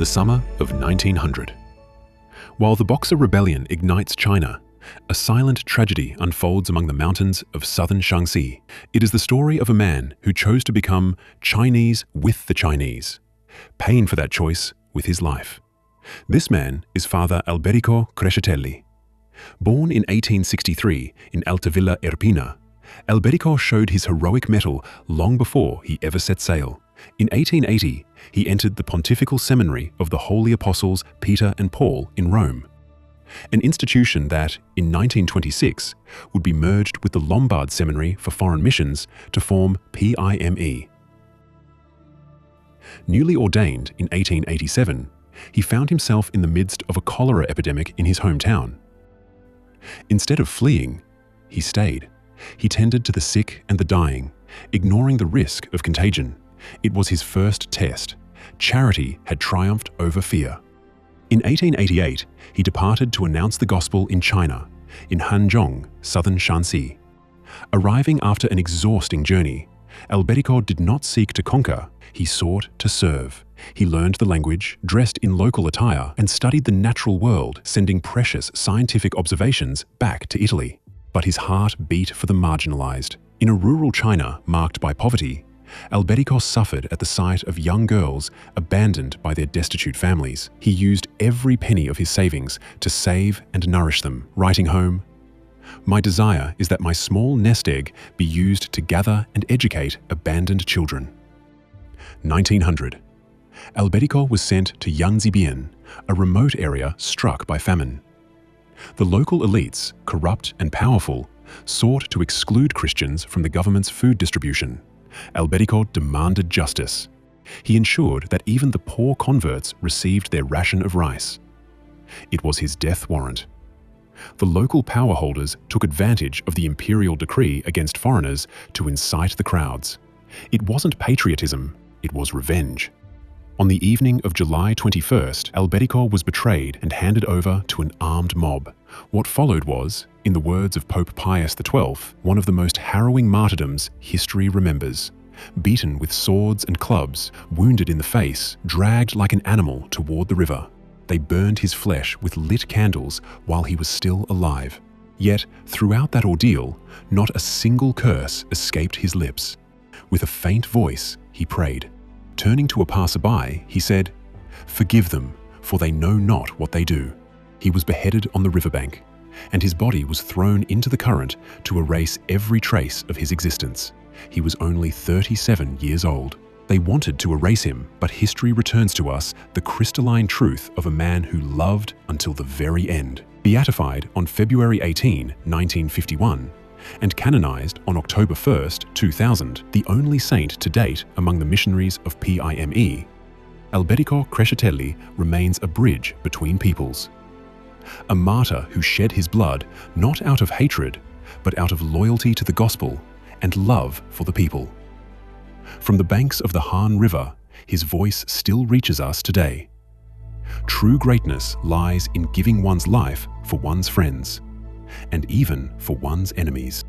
The summer of 1900. While the Boxer Rebellion ignites China, a silent tragedy unfolds among the mountains of southern Shaanxi. It is the story of a man who chose to become Chinese with the Chinese, paying for that choice with his life. This man is Father Alberico Crescitelli. Born in 1863 in Altavilla, Irpina, Alberico showed his heroic mettle long before he ever set sail. In 1880, he entered the Pontifical Seminary of the Holy Apostles Peter and Paul in Rome, an institution that, in 1926, would be merged with the Lombard Seminary for Foreign Missions to form PIME. Newly ordained in 1887, he found himself in the midst of a cholera epidemic in his hometown. Instead of fleeing, he stayed. He tended to the sick and the dying, ignoring the risk of contagion. It was his first test. Charity had triumphed over fear. In 1888, he departed to announce the gospel in China, in Hanzhong, southern Shaanxi. Arriving after an exhausting journey, Alberico did not seek to conquer, he sought to serve. He learned the language, dressed in local attire, and studied the natural world, sending precious scientific observations back to Italy. But his heart beat for the marginalized. In a rural China marked by poverty, Alberico suffered at the sight of young girls abandoned by their destitute families. He used every penny of his savings to save and nourish them, writing home, "My desire is that my small nest egg be used to gather and educate abandoned children." 1900. Alberico was sent to Yangtze, a remote area struck by famine. The local elites, corrupt and powerful, sought to exclude Christians from the government's food distribution. Alberico demanded justice. He ensured that even the poor converts received their ration of rice. It was his death warrant. The local power holders took advantage of the imperial decree against foreigners to incite the crowds. It wasn't patriotism, it was revenge. On the evening of July 21st, Alberico was betrayed and handed over to an armed mob. What followed was, in the words of Pope Pius XII, one of the most harrowing martyrdoms history remembers. Beaten with swords and clubs, wounded in the face, dragged like an animal toward the river. They burned his flesh with lit candles while he was still alive. Yet, throughout that ordeal, not a single curse escaped his lips. With a faint voice, he prayed. Turning to a passerby, he said, "Forgive them, for they know not what they do." He was beheaded on the riverbank, and his body was thrown into the current to erase every trace of his existence. He was only 37 years old. They wanted to erase him, but history returns to us the crystalline truth of a man who loved until the very end. Beatified on February 18, 1951, and canonized on October 1st, 2000, the only saint to date among the missionaries of PIME, Alberico Crescitelli remains a bridge between peoples. A martyr who shed his blood not out of hatred, but out of loyalty to the gospel and love for the people. From the banks of the Han River, his voice still reaches us today. True greatness lies in giving one's life for one's friends, and even for one's enemies.